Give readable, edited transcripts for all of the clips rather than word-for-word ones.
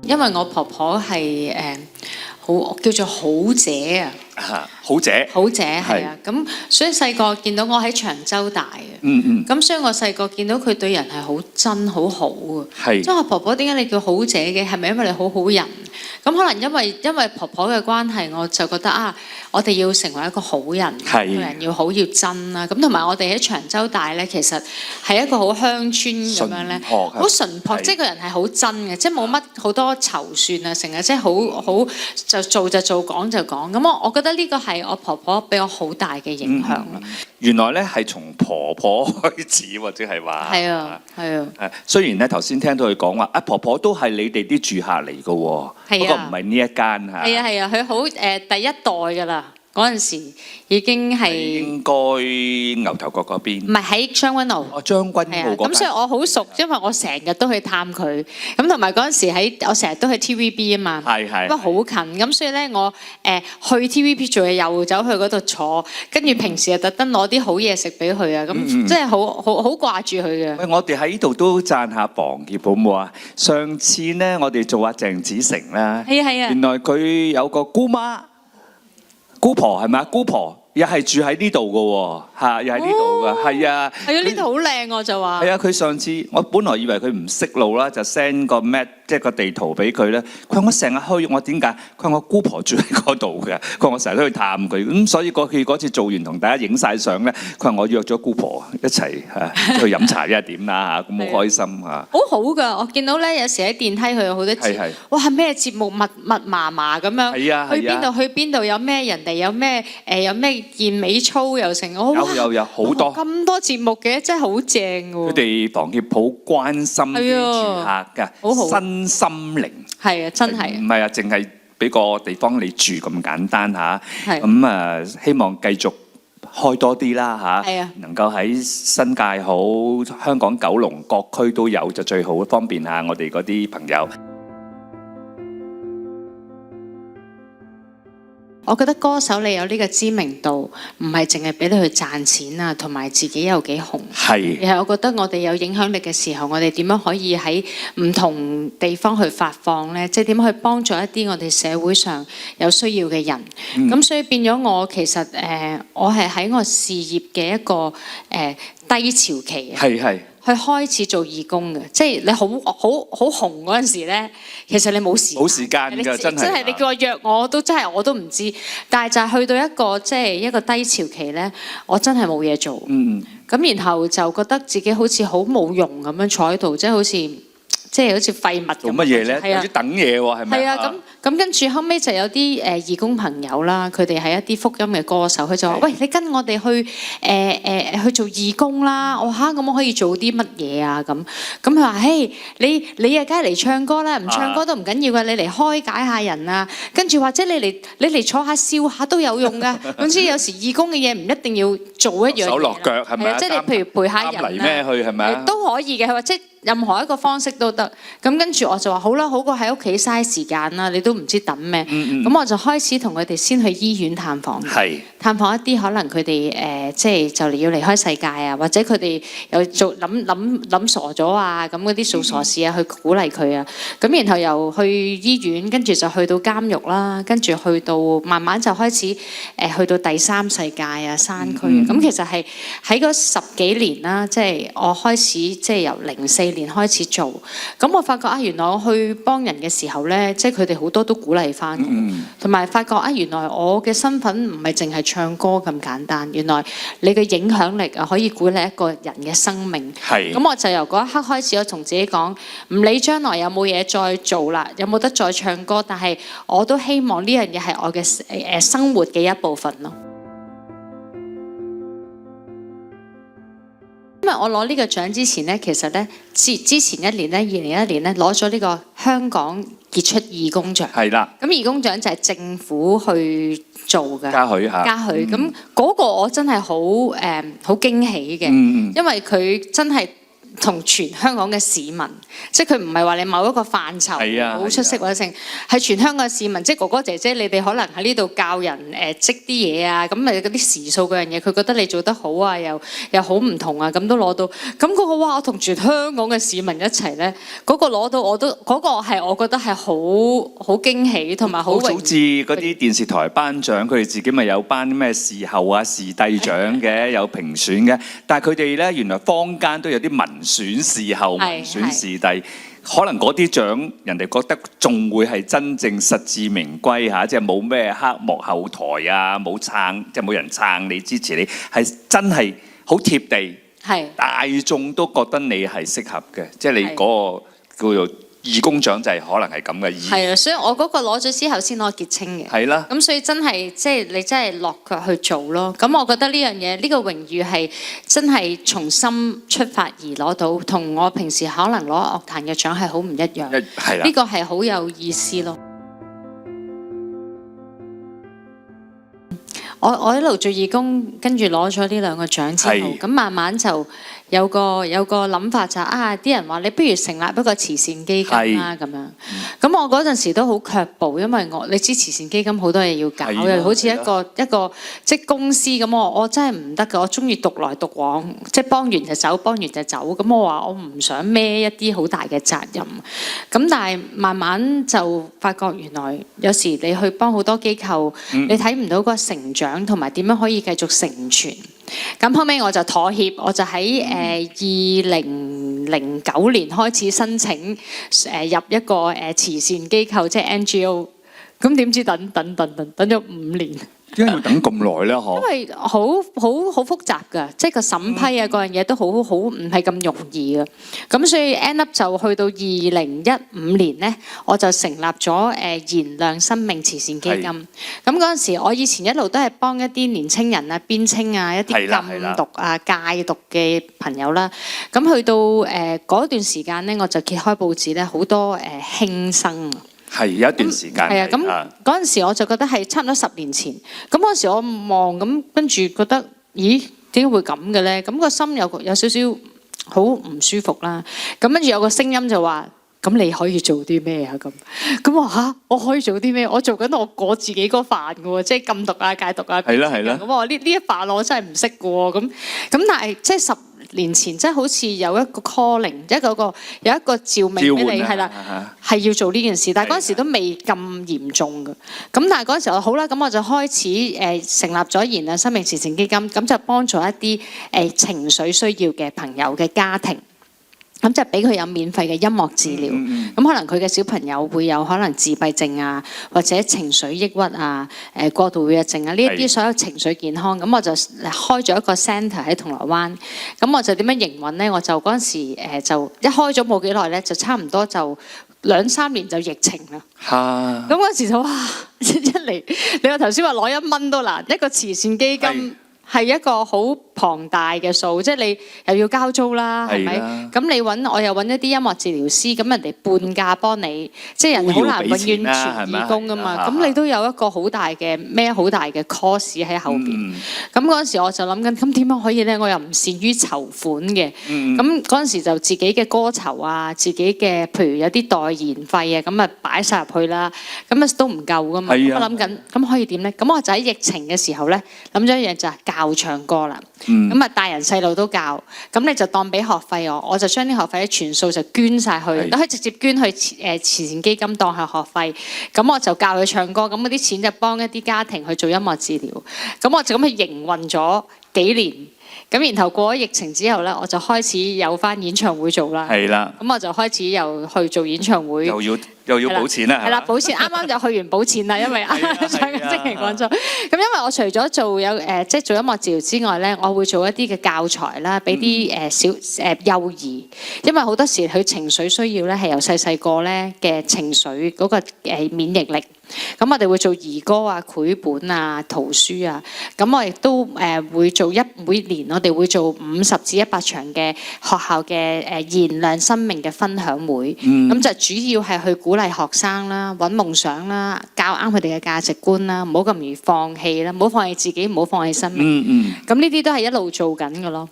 因為我婆婆係好叫做好姐啊。好姐，好姐係啊，咁所以細個見到我喺長洲大嘅，咁所以我細個見到佢對人係好真好好啊，即係我婆婆點解你叫好姐嘅？係咪因為你好好人？咁可能因為婆婆嘅關係，我就覺得啊，我哋要成為一個好人，對人要好要真啦。咁同埋我哋喺長洲大咧，其實係一個好鄉村咁樣咧，好淳樸，即係個人係好真嘅，即係冇乜好多籌算啊，成日即係好就做就做，講就講。咁我覺得呢個係我婆婆俾我好大嘅影響咯。原來咧係從婆婆開始，或者係話係啊係啊。雖然咧頭先聽到佢講話，婆婆都係你哋啲住客嚟嘅喎，不過唔係呢一間嚇。係啊係啊，佢好第一代㗎啦。嗰陣時已經係應該牛頭角嗰邊，唔係喺將軍澳。哦，將軍澳嗰邊。咁所以我好熟，因為我成日都去探佢。咁同埋嗰陣時我成日都去 TVB 啊嘛。係。不過好近，咁所以咧我去 TVB 做嘢又走去嗰度坐，跟住平時又特登攞啲好嘢食俾佢啊。咁即係好掛住佢嘅。喂，我哋喺呢度都讚下房協好唔好啊？上次咧我哋做阿鄭子誠啦，係啊。原來佢有個姑媽。姑婆係咪啊？姑婆又係住喺呢度嘅喎，嚇又喺呢度嘅，係啊。係啊，呢度好靚我就話。係啊，佢上次我本來以為佢唔識路啦，就 send 個 map 即係個地圖俾佢咧。佢話我成日去，我點解？佢話我姑婆住喺嗰度嘅，佢話我成日都去探佢。咁所以佢嗰次做完同大家影晒相咧，佢話我約咗姑婆一齊去飲茶一係點啦嚇，咁好開心嚇。好好㗎，我見到咧有時喺電梯佢有好多節，哇係咩節目密麻麻咁樣，去邊度有咩人哋有咩健美操又成，有好多咁多節目嘅，真係好正喎！佢哋房協好關心啲住客嘅身心靈，係啊，真係唔係啊，淨係俾個地方你住咁簡單嚇。咁希望繼續開多啲啦嚇，能夠喺新界好、香港九龍各區都有就最好，方便下我哋嗰啲朋友。我覺得歌手你有呢個知名度，唔係淨係俾你去賺錢啊，同埋自己有幾紅。係。而係我覺得我哋有影響力嘅時候，我哋點樣可以喺唔同地方去發放呢？即係點樣去幫助一啲我哋社會上有需要嘅人。咁所以變咗我其實我係喺我事業嘅一個低潮期。係。去開始做義工嘅，即係你好紅嗰陣時咧，其實你冇時間㗎，真係你叫我約我都真係我都唔知，但係就係去到一個即係一個低潮期咧，我真係冇嘢做，咁然後就覺得自己好似好冇用咁樣坐喺度，即係好似廢物咁。做乜嘢咧？有啲等嘢喎，係咪？係啊，咁跟住後尾就有啲義工朋友啦，佢哋係一啲福音嘅歌手，佢就話：喂，你跟我哋去做義工啦！我嚇咁我可以做啲乜嘢啊？咁佢話：嘿，你啊，梗係嚟唱歌啦，唔唱歌都唔緊要㗎，你嚟開解下人啊，跟住或者你嚟坐下笑下都有用㗎。總之有時義工嘅嘢唔一定要做一樣嘢。手落腳係咪啊？即係你譬如陪下人嚟咩去係咪啊？都可以嘅，佢話即係任何一個方式都得。咁跟住我就話好啦，好過喺屋企嘥時間啦，你都唔知等咩。咁我就開始同佢哋先去醫院探訪，探訪一啲可能佢哋即係就嚟要離開世界啊，或者佢哋有做諗傻咗啊，咁嗰啲做傻事啊，去鼓勵佢啊。咁然後又去醫院，跟住就去到監獄啦，跟住去到慢慢就開始去到第三世界啊，山區。咁其實係喺嗰10幾年啦，即係我開始即係由04年開始做。咁我發覺啊，原來我去幫人嘅時候咧，即係佢哋好多都鼓勵翻我，同埋發覺啊，原來我嘅身份唔係淨係唱歌咁簡單，原來你嘅影響力啊可以鼓勵一個人嘅生命。咁我就由嗰一刻開始，我同自己講，唔理將來有冇嘢再做啦，有冇得再唱歌，但係我都希望呢樣嘢係我嘅生活嘅一部分咯。因為我攞呢個獎之前咧，其實咧之前一年咧，2001年咧攞咗呢個香港傑出義工獎。係啦。咁義工獎就係政府去做嘅。嘉許嚇。嘉許咁嗰個我真係好驚喜嘅，因為佢真係同全香港嘅市民，即係佢唔係話你某一個範疇好出色或者成，係全香港嘅市民，即係哥哥姐姐，你哋可能喺呢度教人織啲嘢啊，咁咪嗰啲時數嗰樣嘢，佢覺得你做得好啊，又好唔同啊，咁都攞到，咁嗰個哇，我同全香港嘅市民一齊咧，嗰個攞到我都嗰個係我覺得係好驚喜同埋好榮。好似嗰啲電視台頒獎，佢哋自己咪有頒咩視後啊、視帝獎嘅，有評選嘅，但係佢哋咧原來坊間都有啲民選視後、民選視帝，可能嗰啲獎人哋覺得仲會係真正實至名歸嚇，即係冇咩黑幕後台啊，冇撐，即係冇人撐你支持你，係真係好貼地，大眾都覺得你係適合嘅，即係你嗰個叫做義工獎就係可能係咁嘅意義。係啊，所以我嗰個攞咗之後先攞傑青嘅。係啦。咁所以真係即係你真係落腳去做咯。咁我覺得呢樣嘢呢個榮譽係真係從心出發而攞到，同我平時可能攞樂壇嘅獎係好唔一樣。係啦。呢個係好有意思咯。我一路做義工，跟住攞咗呢兩個獎之後，咁慢慢就有個諗法就係啲人話你不如成立一個慈善基金啦咁樣。咁我嗰陣時都好卻步，因為你知慈善基金好多嘢要搞，又好似一個即公司咁，我真係唔得㗎。我中意獨來獨往，即係幫完就走，幫完就走。咁我話我唔想孭一啲好大嘅責任。咁但係慢慢就發覺原來有時你去幫好多機構，你睇唔到個成長同埋點樣可以繼續成傳。咁後尾我就妥協，我就喺2009年開始申請入一個慈善機構，即係 NGO。咁點知等咗5年。點解要等咁耐咧？因為好複雜㗎，即係個審批啊，嗰樣嘢都好唔係咁容易㗎。咁所以 end up 就去到2015年咧，我就成立咗燃亮生命慈善基金。咁嗰陣時，我以前一路都係幫一啲年青人啊、邊青啊、一啲禁毒啊、戒毒嘅朋友啦。咁去到嗰段時間咧，我就揭開報紙咧，好多輕生。係有一段時間。係啊，咁嗰陣時我就覺得係差唔多10年前。咁嗰陣時我望咁，跟住覺得，咦，點解會咁嘅咧？咁個心有少少好唔舒服啦。咁跟住有個聲音就話：咁你可以做啲咩啊？咁我話嚇，我可以做啲咩？我做緊我自己嗰飯嘅喎，即係禁毒啊、戒毒啊。係啦。咁我話呢一飯我真係唔識嘅喎。咁但係即係10年前，即係好似有一個 calling，有一個召命俾你，係啦，係要做呢件事。但係嗰陣時都未咁嚴重嘅。咁但係嗰陣時我好啦，咁我就開始成立咗燃亮生命慈善基金，咁就幫助一啲情緒需要嘅朋友嘅家庭。咁就俾佢有免費嘅音樂治療。咁可能佢嘅小朋友會有可能自閉症啊，或者情緒抑鬱啊、過度活躍症啊，呢一啲所有情緒健康。咁我就開咗一個 centre 喺銅鑼灣。咁我就點樣營運咧？我就嗰陣時就一開咗冇幾耐咧，就差唔多就2-3年就疫情啦。咁嗰陣時就哇，一嚟你話頭先話攞1蚊都難，一個慈善基金。係一個好龐大嘅數，即係你又要交租啦，係咪？咁我又揾一啲音樂治療師，咁人哋半價幫你，即係人哋好難永遠全義工噶嘛。咁你都有一個好大嘅好大嘅 cost 喺後邊。咁嗰陣時我就諗緊，咁點樣可以咧？我又唔善於籌款嘅。咁嗰陣時就自己嘅歌籌啊，自己嘅譬如有啲代言費啊，咁啊擺晒入去啦。咁啊都唔夠噶嘛。咁我諗緊，咁可以點咧？咁我就喺疫情嘅時候咧，諗咗一樣就係教唱歌啦。咁啊大人細路都教，咁你就當俾學費我就將啲學費全數就捐晒去，都可以直接捐去慈善基金當係學費。咁我就教佢唱歌，咁嗰啲錢就幫一啲家庭去做音樂治療。咁我就咁去營運咗幾年。咁然後過咗疫情之後咧，我就開始有翻演唱會做啦。係啦。咁我就開始又去做演唱會。又要補錢啦。係啦，補錢啱啱就去完補錢啦，因為上個星期講咗。咁因為我除咗做即係做音樂治療之外咧，我會做一啲嘅教材啦，俾啲幼兒，因為好多時佢情緒需要咧係由細個咧嘅情緒嗰個免疫力。咁我哋會做兒歌啊、繪本啊、圖書啊。咁我亦都會做每年我哋會做50至100場嘅學校嘅燃亮生命嘅分享會。咁就主要係去鼓勵學生啦，揾夢想啦，教啱佢哋嘅價值觀啦，唔好咁容易放棄啦，唔好放棄自己，唔好放棄生命。咁呢啲都係一路做緊嘅咯。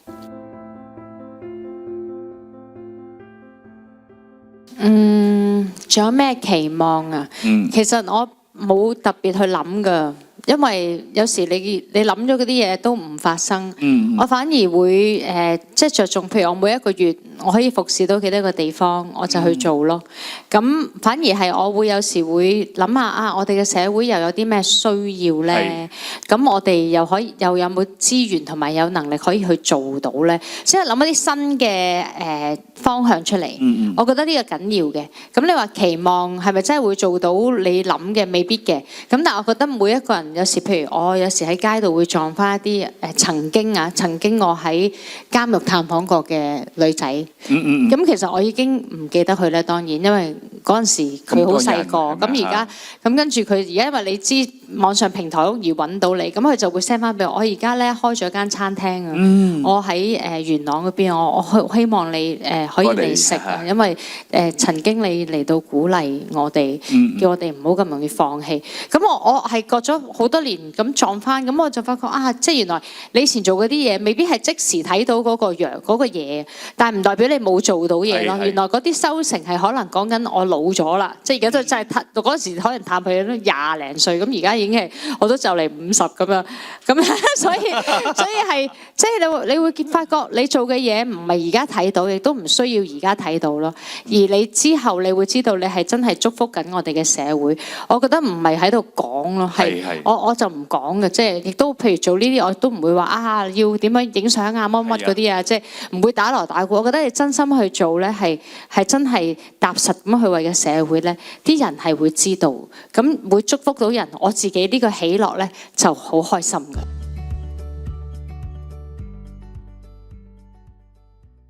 仲有咩期望啊？其實我冇特別去諗㗎。因為有時你諗咗嗰啲嘢都唔發生，我反而會即係着重，譬如我每一個月我可以服侍到幾多個地方，我就去做咯。咁反而係我會有時會諗下啊，我哋嘅社會又有啲咩需要咧？咁我哋又有冇資源同埋有能力可以去做到咧？即係諗一啲新嘅方向出嚟。我覺得呢個緊要嘅。咁你話期望係咪真係會做到你諗嘅？未必嘅。咁但係我覺得每一個人。有時譬如我有時喺街度會撞返一啲曾經我喺監獄探訪過嘅女仔。咁其實我已經唔記得佢咧，當然因為嗰陣時佢好細個。咁而家咁跟住佢而家因為你知網上平台好容易揾到你，咁佢就會 send 返俾我。我而家咧開咗間餐廳啊，我喺元朗嗰邊，我希望你可以嚟食啊，因為曾經你嚟到鼓勵我哋，叫我哋唔好咁容易放棄。咁我係過咗好多年咁撞翻，咁我就發覺啊，即係原來你以前做嗰啲嘢，未必係即時睇到嗰個嘢，但係唔代表你冇做到嘢咯。原來嗰啲收成係可能講緊我老咗啦，即係而家都真係到嗰時可能探佢都20零歲，咁而家已經係我都就嚟50咁樣，咁所以係即係你會發覺你做嘅嘢唔係而家睇到，亦都唔需要而家睇到咯。而你之後你會知道你係真係祝福緊我哋嘅社會。我覺得唔係喺度講咯，係我就唔講嘅，即係亦都譬如做呢啲，我都唔會話啊要點樣影相啊乜嗰啲啊，即係唔會打鑼打鼓。我覺得你真心去做咧，係真係踏實咁去為嘅社會咧，啲人係會知道，咁會祝福到人。我自己呢個喜樂咧就好開心㗎。